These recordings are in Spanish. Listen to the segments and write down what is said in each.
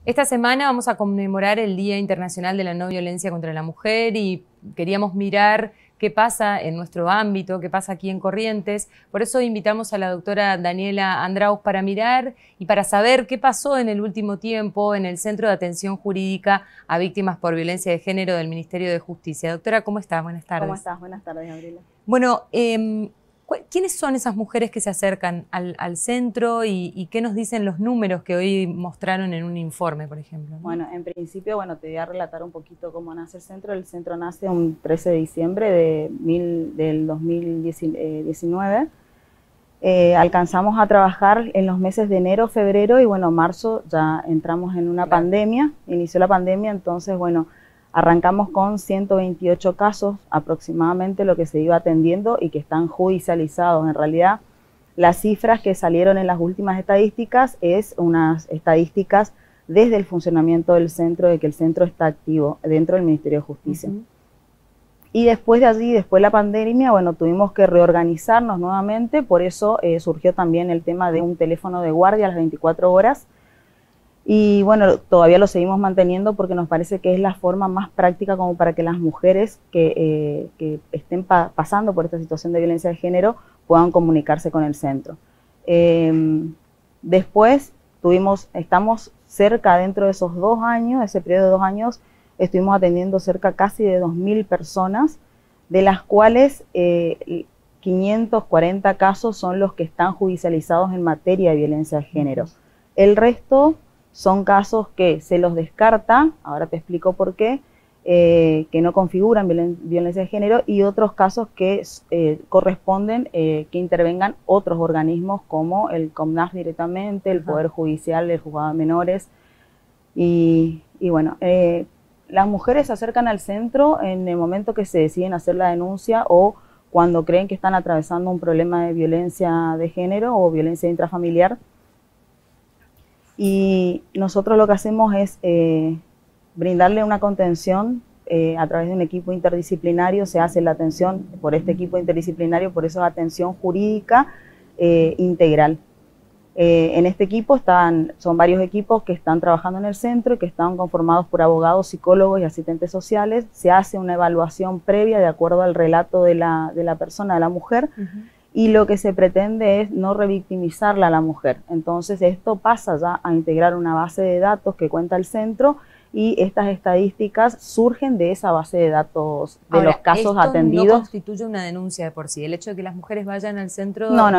Esta semana vamos a conmemorar el Día Internacional de la No Violencia contra la Mujer y queríamos mirar qué pasa en nuestro ámbito, qué pasa aquí en Corrientes. Por eso invitamos a la doctora Daniela Andraus para mirar y para saber qué pasó en el último tiempo en el Centro de Atención Jurídica a Víctimas por Violencia de Género del Ministerio de Justicia. Doctora, ¿cómo está? Buenas tardes. ¿Cómo estás? Buenas tardes, Gabriela. Bueno, ¿quiénes son esas mujeres que se acercan al centro y qué nos dicen los números que hoy mostraron en un informe, por ejemplo, ¿no? Bueno, en principio, te voy a relatar un poquito cómo nace el centro. El centro nace un 13 de diciembre del 2019. Alcanzamos a trabajar en los meses de enero, febrero y marzo ya entramos en una pandemia, inició la pandemia, entonces arrancamos con 128 casos aproximadamente lo que se iba atendiendo y que están judicializados. En realidad, las cifras que salieron en las últimas estadísticas es unas estadísticas desde el funcionamiento del centro, de que el centro está activo dentro del Ministerio de Justicia. Y después de allí, después de la pandemia, tuvimos que reorganizarnos nuevamente, por eso surgió también el tema de un teléfono de guardia a las 24 horas, y todavía lo seguimos manteniendo porque nos parece que es la forma más práctica como para que las mujeres que estén pasando por esta situación de violencia de género puedan comunicarse con el centro. Después estamos cerca, dentro de esos 2 años, ese periodo de 2 años, estuvimos atendiendo cerca casi de 2.000 personas, de las cuales 540 casos son los que están judicializados en materia de violencia de género. El resto son casos que se los descarta, ahora te explico por qué, que no configuran violencia de género, y otros casos que corresponden que intervengan otros organismos como el COMNAF directamente, el Poder Judicial, el Juzgado de Menores. Las mujeres se acercan al centro en el momento que se deciden hacer la denuncia o cuando creen que están atravesando un problema de violencia de género o violencia intrafamiliar. Y nosotros lo que hacemos es brindarle una contención a través de un equipo interdisciplinario. Se hace la atención por este equipo interdisciplinario, por eso es atención jurídica integral. En este equipo son varios equipos que están trabajando en el centro y que están conformados por abogados, psicólogos y asistentes sociales. Se hace una evaluación previa de acuerdo al relato de la persona, de la mujer, y lo que se pretende es no revictimizarla a la mujer. Entonces esto pasa ya a integrar una base de datos que cuenta el centro, y estas estadísticas surgen de esa base de datos de los casos atendidos. ¿No constituye una denuncia de por sí? El hecho de que las mujeres vayan al centro... No,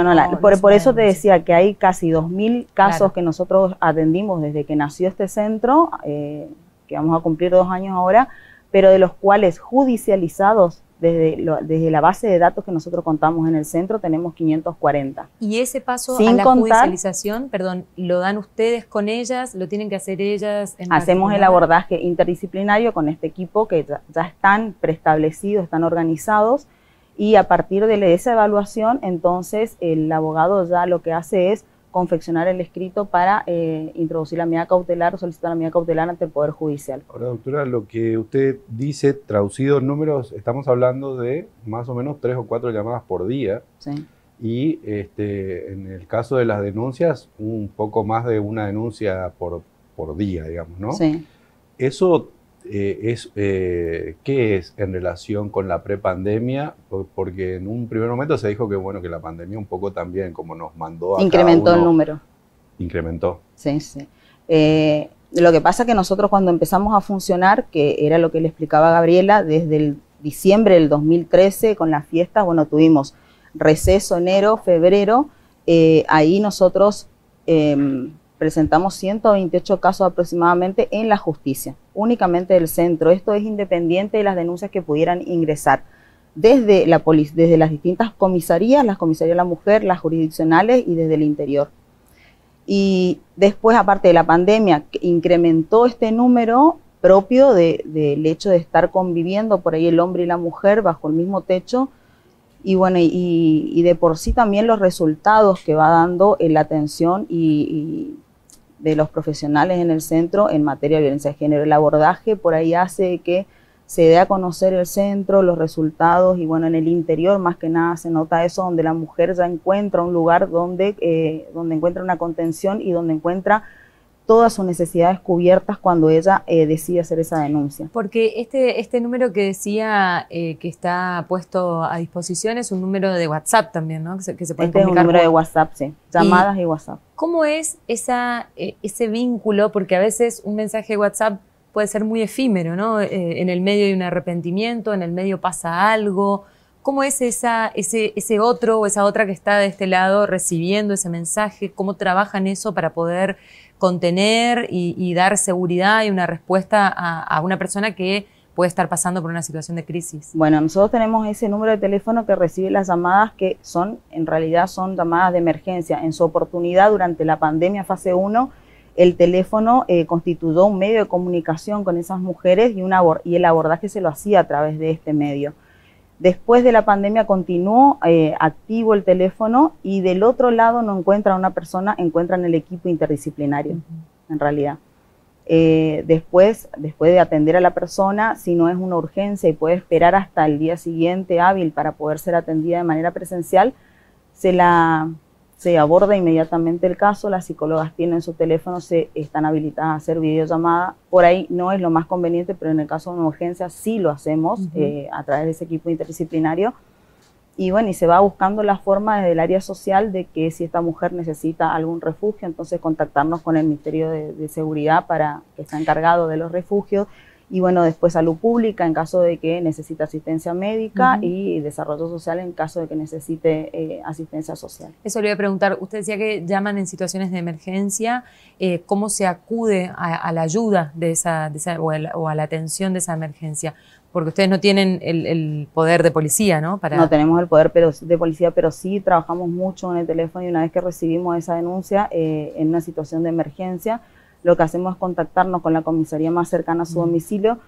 por eso te decía que hay casi 2.000 casos que nosotros atendimos desde que nació este centro, que vamos a cumplir 2 años ahora, pero de los cuales judicializados desde la base de datos que nosotros contamos en el centro tenemos 540. ¿Y ese paso a la judicialización, lo dan ustedes con ellas, lo tienen que hacer ellas? Hacemos el abordaje interdisciplinario con este equipo que ya están preestablecidos, están organizados, y a partir de esa evaluación, entonces el abogado ya lo que hace es confeccionar el escrito para introducir la medida cautelar o solicitar la medida cautelar ante el Poder Judicial. Ahora, doctora, lo que usted dice, traducido en números, estamos hablando de más o menos 3 o 4 llamadas por día. Sí. Y en el caso de las denuncias, un poco más de una denuncia por día, digamos, ¿no? Sí. Eso ¿qué es en relación con la prepandemia? Porque en un primer momento se dijo que la pandemia un poco también, como nos mandó a incrementó el número. Incrementó. Sí, sí. Lo que pasa es que nosotros cuando empezamos a funcionar, que era lo que le explicaba Gabriela, desde el diciembre del 2013 con las fiestas, tuvimos receso enero, febrero, ahí nosotros presentamos 128 casos aproximadamente en la justicia, únicamente del centro. Esto es independiente de las denuncias que pudieran ingresar desde las distintas comisarías, las comisarías de la mujer, las jurisdiccionales y desde el interior. Y después, aparte de la pandemia, incrementó este número propio del hecho de estar conviviendo por ahí el hombre y la mujer bajo el mismo techo. Y de por sí también los resultados que va dando en la atención y de los profesionales en el centro en materia de violencia de género. El abordaje por ahí hace que se dé a conocer el centro, los resultados, y en el interior más que nada se nota eso, donde la mujer ya encuentra un lugar donde encuentra una contención y donde encuentra todas sus necesidades cubiertas cuando ella decide hacer esa denuncia. Porque este número que decía que está puesto a disposición es un número de WhatsApp también, ¿no? Que se puede comunicar. Es un número de WhatsApp, sí. Llamadas y WhatsApp. ¿Cómo es ese vínculo? Porque a veces un mensaje de WhatsApp puede ser muy efímero, ¿no? En el medio hay un arrepentimiento, en el medio pasa algo. ¿Cómo es ese otro o esa otra que está de este lado recibiendo ese mensaje? ¿Cómo trabajan eso para poder contener y dar seguridad y una respuesta a una persona que puede estar pasando por una situación de crisis? Bueno, nosotros tenemos ese número de teléfono que recibe las llamadas que en realidad son llamadas de emergencia. En su oportunidad, durante la pandemia fase 1, el teléfono constituyó un medio de comunicación con esas mujeres y el abordaje se lo hacía a través de este medio. Después de la pandemia continuó activo el teléfono y del otro lado no encuentran a una persona, encuentran el equipo interdisciplinario, en realidad. Después de atender a la persona, si no es una urgencia y puede esperar hasta el día siguiente hábil para poder ser atendida de manera presencial, se aborda inmediatamente el caso. Las psicólogas tienen su teléfono, están habilitadas a hacer videollamada. Por ahí no es lo más conveniente, pero en el caso de una urgencia sí lo hacemos a través de ese equipo interdisciplinario. Y bueno, y se va buscando la forma desde el área social de que si esta mujer necesita algún refugio, entonces contactarnos con el Ministerio de Seguridad que está encargado de los refugios. Y bueno, después salud pública en caso de que necesite asistencia médica y desarrollo social en caso de que necesite asistencia social. Eso le voy a preguntar, usted decía que llaman en situaciones de emergencia, ¿cómo se acude a la ayuda o a la atención de esa emergencia? Porque ustedes no tienen el poder de policía, ¿no? No tenemos el poder de policía, pero sí trabajamos mucho en el teléfono y una vez que recibimos esa denuncia en una situación de emergencia, lo que hacemos es contactarnos con la comisaría más cercana a su domicilio,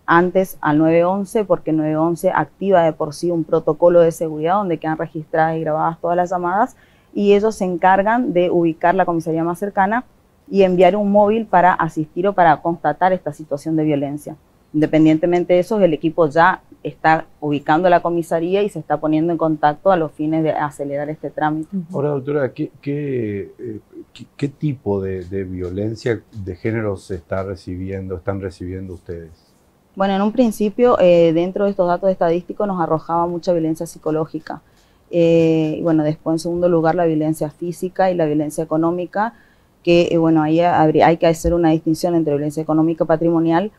antes al 911, porque 911 activa de por sí un protocolo de seguridad donde quedan registradas y grabadas todas las llamadas y ellos se encargan de ubicar la comisaría más cercana y enviar un móvil para asistir o para constatar esta situación de violencia. Independientemente de eso, el equipo ya está ubicando la comisaría y se está poniendo en contacto a los fines de acelerar este trámite. Ahora, doctora, ¿qué tipo de violencia de género están recibiendo ustedes? Bueno, en un principio, dentro de estos datos estadísticos nos arrojaba mucha violencia psicológica. Y bueno, después en segundo lugar la violencia física y la violencia económica, que bueno, ahí hay que hacer una distinción entre violencia económica patrimonial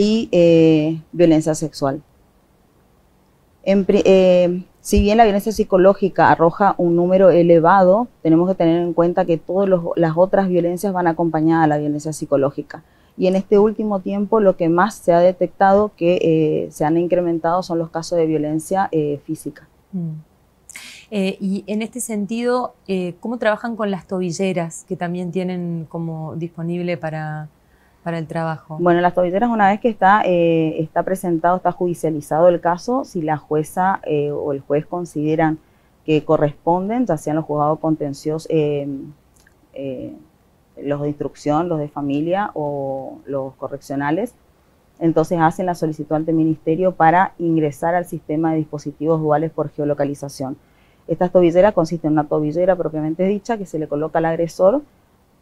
y violencia sexual. Si bien la violencia psicológica arroja un número elevado, tenemos que tener en cuenta que todas las otras violencias van acompañadas a la violencia psicológica. Y en este último tiempo lo que más se ha detectado que se han incrementado son los casos de violencia física. Y en este sentido, ¿cómo trabajan con las tobilleras que también tienen como disponible para el trabajo? Bueno, las tobilleras, una vez que está presentado, está judicializado el caso, si la jueza o el juez consideran que corresponden, ya sean los juzgados contenciosos, los de instrucción, los de familia o los correccionales, entonces hacen la solicitud ante el ministerio para ingresar al sistema de dispositivos duales por geolocalización. Estas tobilleras consisten en una tobillera propiamente dicha que se le coloca al agresor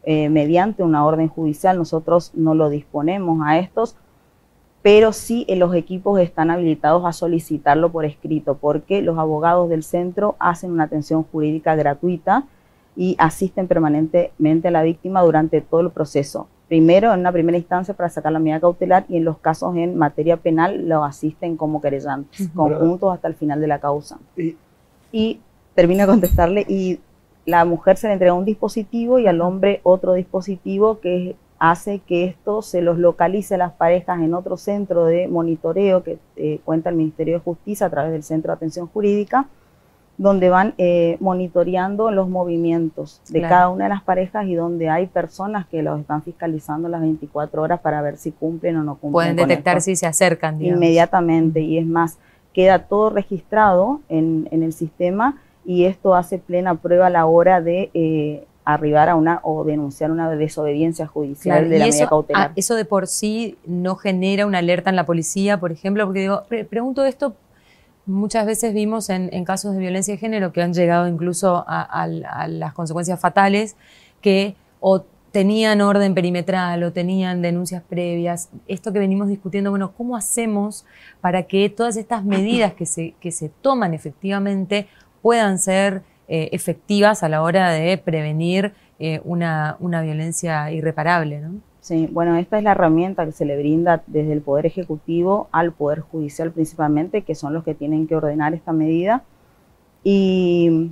mediante una orden judicial. Nosotros no lo disponemos a estos, pero sí los equipos están habilitados a solicitarlo por escrito, porque los abogados del centro hacen una atención jurídica gratuita y asisten permanentemente a la víctima durante todo el proceso. Primero, en una primera instancia para sacar la medida cautelar y en los casos en materia penal lo asisten como querellantes, conjuntos hasta el final de la causa. Y termino de contestarle, y la mujer se le entrega un dispositivo y al hombre otro dispositivo que hace que esto se los localice a las parejas en otro centro de monitoreo que cuenta el Ministerio de Justicia a través del Centro de Atención Jurídica, donde van monitoreando los movimientos de cada una de las parejas y donde hay personas que los están fiscalizando las 24 horas para ver si cumplen o no cumplen. Pueden detectar si se acercan, digamos. Inmediatamente, y es más, queda todo registrado en el sistema y esto hace plena prueba a la hora de arribar a o denunciar una desobediencia judicial de la medida cautelar. ¿Eso de por sí no genera una alerta en la policía, por ejemplo? Porque digo, pregunto esto. Muchas veces vimos en casos de violencia de género que han llegado incluso a las consecuencias fatales, que o tenían orden perimetral o tenían denuncias previas. Esto que venimos discutiendo, bueno, ¿cómo hacemos para que todas estas medidas que se toman efectivamente puedan ser efectivas a la hora de prevenir una violencia irreparable, ¿no? Sí, bueno, esta es la herramienta que se le brinda desde el Poder Ejecutivo al Poder Judicial principalmente, que son los que tienen que ordenar esta medida. Y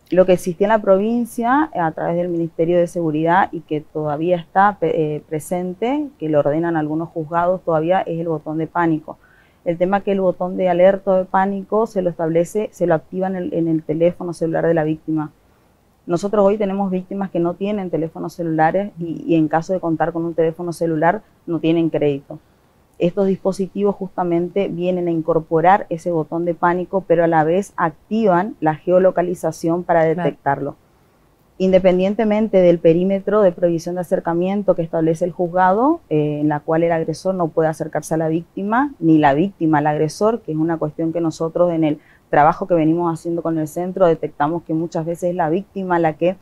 lo que existía en la provincia a través del Ministerio de Seguridad y que todavía está presente, que lo ordenan algunos juzgados todavía, es el botón de pánico. El tema que el botón de alerta de pánico se lo establece, se lo activa en el teléfono celular de la víctima. Nosotros hoy tenemos víctimas que no tienen teléfonos celulares y en caso de contar con un teléfono celular no tienen crédito. Estos dispositivos justamente vienen a incorporar ese botón de pánico, pero a la vez activan la geolocalización para detectarlo. Claro. Independientemente del perímetro de prohibición de acercamiento que establece el juzgado, en la cual el agresor no puede acercarse a la víctima, ni la víctima al agresor, que es una cuestión que nosotros en el trabajo que venimos haciendo con el centro detectamos que muchas veces es la víctima la que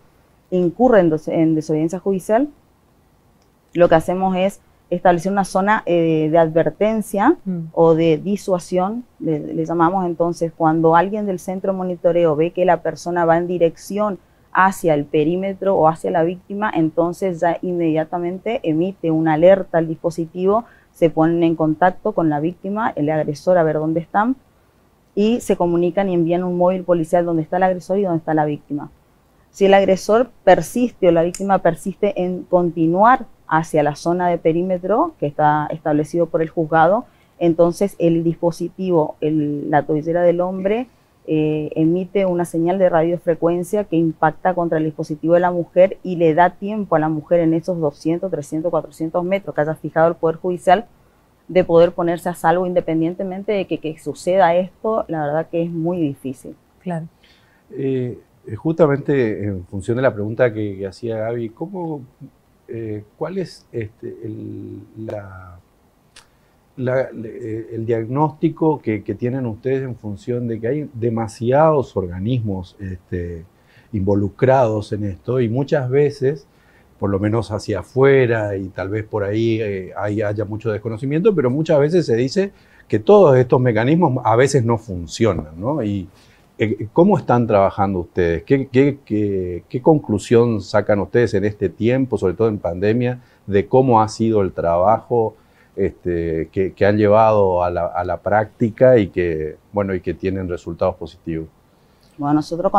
incurre en desobediencia judicial. Lo que hacemos es establecer una zona de advertencia o de disuasión, le llamamos. Entonces, cuando alguien del centro de monitoreo ve que la persona va en dirección hacia el perímetro o hacia la víctima, entonces ya inmediatamente emite una alerta al dispositivo, se ponen en contacto con la víctima, el agresor, a ver dónde están, y se comunican y envían un móvil policial donde está el agresor y donde está la víctima. Si el agresor persiste o la víctima persiste en continuar hacia la zona de perímetro que está establecido por el juzgado, entonces el dispositivo, la tobillera del hombre, emite una señal de radiofrecuencia que impacta contra el dispositivo de la mujer y le da tiempo a la mujer en esos 200, 300, 400 metros que haya fijado el Poder Judicial de poder ponerse a salvo, independientemente de que suceda esto. La verdad que es muy difícil. Claro. Justamente en función de la pregunta que hacía Gaby, ¿cuál es el diagnóstico que tienen ustedes en función de que hay demasiados organismos involucrados en esto y muchas veces, por lo menos hacia afuera y tal vez por ahí haya mucho desconocimiento, pero muchas veces se dice que todos estos mecanismos a veces no funcionan, ¿no? Y ¿cómo están trabajando ustedes? ¿Qué conclusión sacan ustedes en este tiempo, sobre todo en pandemia, de cómo ha sido el trabajo que han llevado a la práctica y que tienen resultados positivos? Bueno, nosotros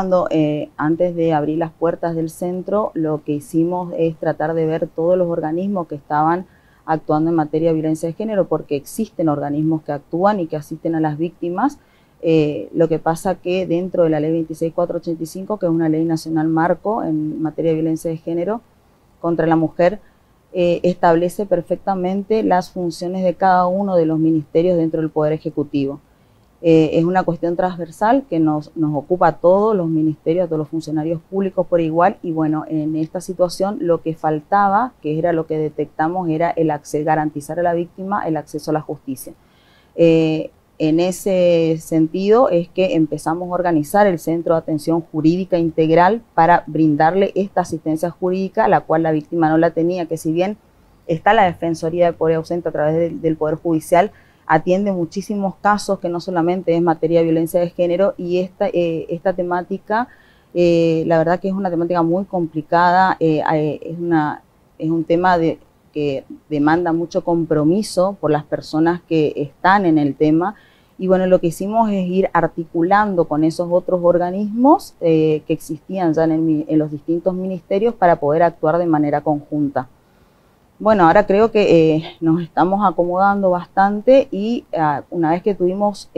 antes de abrir las puertas del centro, lo que hicimos es tratar de ver todos los organismos que estaban actuando en materia de violencia de género, porque existen organismos que actúan y que asisten a las víctimas. Lo que pasa que dentro de la ley 26485, que es una ley nacional marco en materia de violencia de género contra la mujer, establece perfectamente las funciones de cada uno de los ministerios dentro del Poder Ejecutivo. Es una cuestión transversal que nos ocupa a todos los ministerios, a todos los funcionarios públicos por igual, y bueno, en esta situación lo que faltaba, que era lo que detectamos, era garantizar a la víctima el acceso a la justicia. En ese sentido es que empezamos a organizar el Centro de Atención Jurídica Integral para brindarle esta asistencia jurídica, la cual la víctima no la tenía, que si bien está la Defensoría de Poder Ausente a través del Poder Judicial, atiende muchísimos casos que no solamente es materia de violencia de género, y esta temática, la verdad que es una temática muy complicada, es un tema que demanda mucho compromiso por las personas que están en el tema. Y bueno, lo que hicimos es ir articulando con esos otros organismos que existían ya en los distintos ministerios para poder actuar de manera conjunta. Bueno, ahora creo que nos estamos acomodando bastante y una vez que tuvimos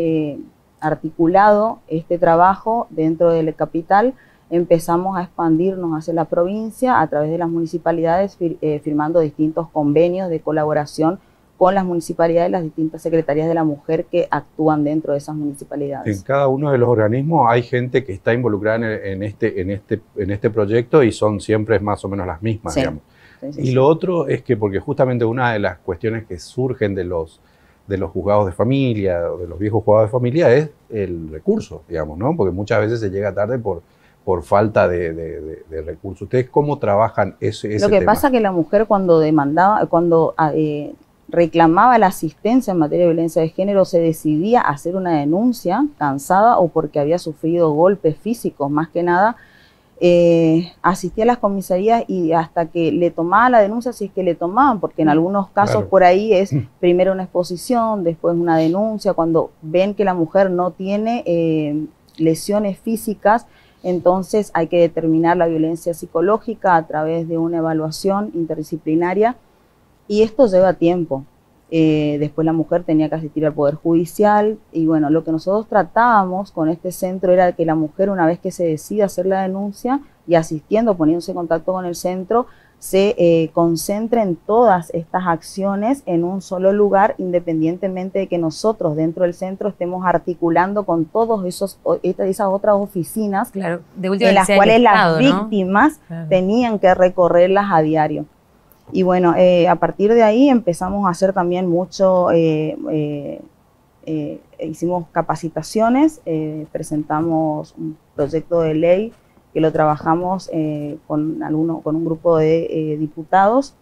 articulado este trabajo dentro del capital, empezamos a expandirnos hacia la provincia a través de las municipalidades, firmando distintos convenios de colaboración con las municipalidades, las distintas secretarías de la mujer que actúan dentro de esas municipalidades. En cada uno de los organismos hay gente que está involucrada en este proyecto y son siempre más o menos las mismas, sí, digamos. Sí, y lo otro es que, porque justamente una de las cuestiones que surgen de los juzgados de familia, o de los viejos juzgados de familia, es el recurso, digamos, ¿no? Porque muchas veces se llega tarde por por falta de recursos. ¿Ustedes cómo trabajan ese tema? Lo que pasa es que la mujer cuando demandaba, cuando reclamaba la asistencia en materia de violencia de género, se decidía a hacer una denuncia cansada o porque había sufrido golpes físicos, más que nada, asistía a las comisarías y hasta que le tomaba la denuncia, si es que le tomaban, porque en algunos casos claro, por ahí es primero una exposición, después una denuncia, cuando ven que la mujer no tiene lesiones físicas, entonces hay que determinar la violencia psicológica a través de una evaluación interdisciplinaria y esto lleva tiempo. Después la mujer tenía que asistir al Poder Judicial y bueno, lo que nosotros tratábamos con este centro era que la mujer, una vez que se decide hacer la denuncia y asistiendo, poniéndose en contacto con el centro, se concentre en todas estas acciones en un solo lugar, independientemente de que nosotros dentro del centro estemos articulando con todos esas otras oficinas, claro, de última en las cuales las víctimas tenían que recorrerlas a diario. Y bueno, a partir de ahí empezamos a hacer también mucho, hicimos capacitaciones, presentamos un proyecto de ley que lo trabajamos con un grupo de diputados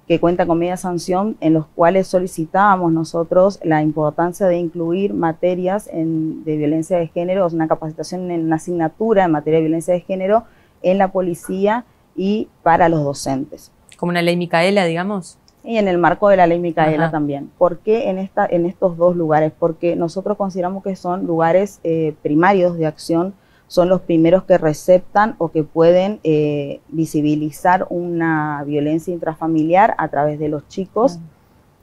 que cuenta con media sanción, en los cuales solicitábamos nosotros la importancia de incluir materias de violencia de género, una capacitación en una asignatura en materia de violencia de género en la policía y para los docentes. Como una ley Micaela, digamos. Y en el marco de la ley Micaela Ajá. también. ¿Por qué en estos dos lugares? Porque nosotros consideramos que son lugares primarios de acción, son los primeros que receptan o que pueden visibilizar una violencia intrafamiliar a través de los chicos.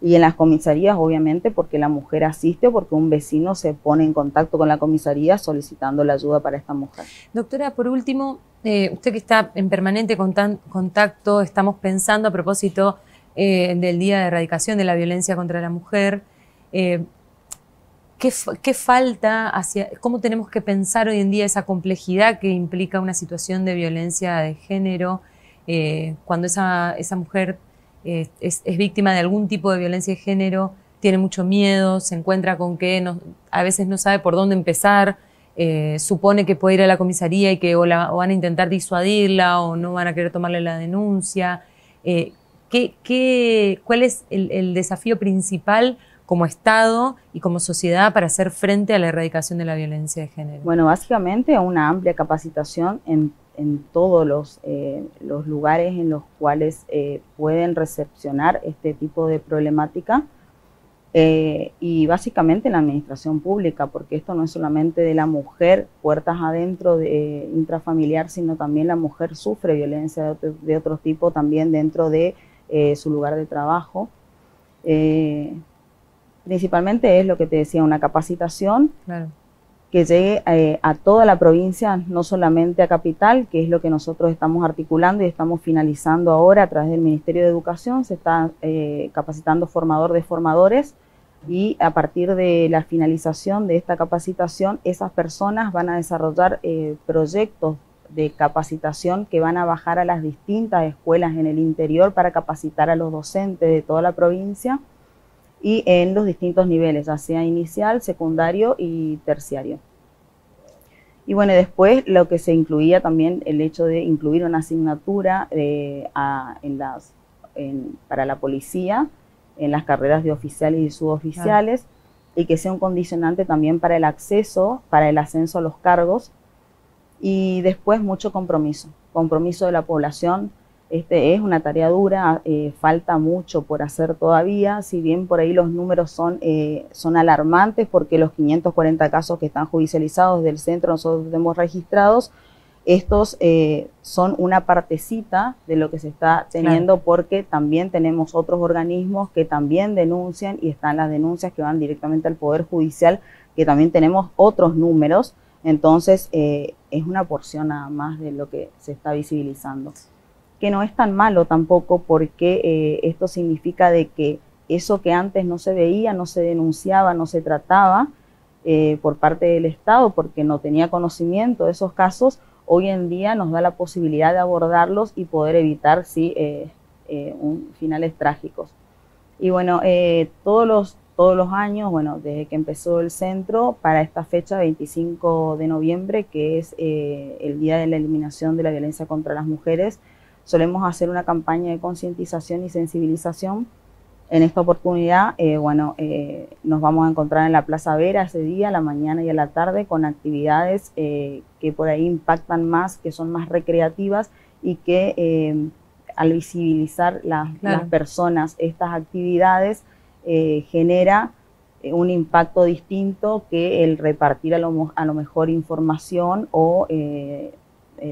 Y en las comisarías, obviamente, porque la mujer asiste o porque un vecino se pone en contacto con la comisaría solicitando la ayuda para esta mujer. Doctora, por último, usted que está en permanente contacto, estamos pensando a propósito del Día de Erradicación de la Violencia contra la Mujer, ¿qué falta cómo tenemos que pensar hoy en día esa complejidad que implica una situación de violencia de género cuando esa mujer es víctima de algún tipo de violencia de género, tiene mucho miedo, se encuentra con que a veces no sabe por dónde empezar, supone que puede ir a la comisaría y que o van a intentar disuadirla o no van a querer tomarle la denuncia? ¿Cuál es el desafío principal como Estado y como sociedad para hacer frente a la erradicación de la violencia de género? Bueno, básicamente una amplia capacitación en todos los lugares en los cuales pueden recepcionar este tipo de problemática y básicamente en la administración pública, porque esto no es solamente de la mujer puertas adentro de intrafamiliar, sino también la mujer sufre violencia de otro tipo también dentro de su lugar de trabajo. Principalmente es lo que te decía, una capacitación. Claro. Que llegue a toda la provincia, no solamente a Capital, que es lo que nosotros estamos articulando y estamos finalizando ahora a través del Ministerio de Educación. Se está capacitando formador de formadores y a partir de la finalización de esta capacitación, esas personas van a desarrollar proyectos de capacitación que van a bajar a las distintas escuelas en el interior para capacitar a los docentes de toda la provincia y en los distintos niveles, ya sea inicial, secundario y terciario. Y bueno, después lo que se incluía también, el hecho de incluir una asignatura para la policía, en las carreras de oficiales y suboficiales, claro, y que sea un condicionante también para el acceso, para el ascenso a los cargos, y después mucho compromiso de la población. Es una tarea dura, falta mucho por hacer todavía, si bien por ahí los números son alarmantes, porque los 540 casos que están judicializados del centro nosotros tenemos registrados, estos son una partecita de lo que se está teniendo, claro, porque también tenemos otros organismos que también denuncian y están las denuncias que van directamente al Poder Judicial, que también tenemos otros números, entonces es una porción nada más de lo que se está visibilizando. Que no es tan malo tampoco, porque esto significa de que eso que antes no se veía, no se denunciaba, no se trataba por parte del Estado porque no tenía conocimiento de esos casos, hoy en día nos da la posibilidad de abordarlos y poder evitar finales trágicos. Y bueno, todos todos los años, bueno, desde que empezó el centro, para esta fecha, 25 de noviembre, que es el Día de la Eliminación de la Violencia contra las Mujeres, solemos hacer una campaña de concientización y sensibilización. En esta oportunidad, nos vamos a encontrar en la Plaza Vera ese día, a la mañana y a la tarde, con actividades que por ahí impactan más, que son más recreativas y que al visibilizar las personas estas actividades, genera un impacto distinto que el repartir a lo mejor información o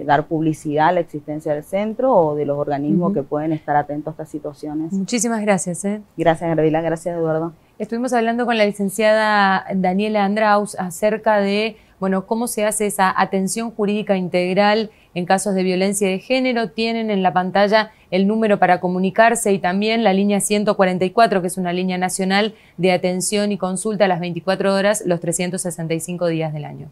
dar publicidad a la existencia del centro o de los organismos que pueden estar atentos a estas situaciones. Muchísimas gracias. Gracias, Gabriela. Gracias, Eduardo. Estuvimos hablando con la licenciada Daniela Andraus acerca de cómo se hace esa atención jurídica integral en casos de violencia de género. Tienen en la pantalla el número para comunicarse y también la línea 144, que es una línea nacional de atención y consulta a las 24 horas, los 365 días del año.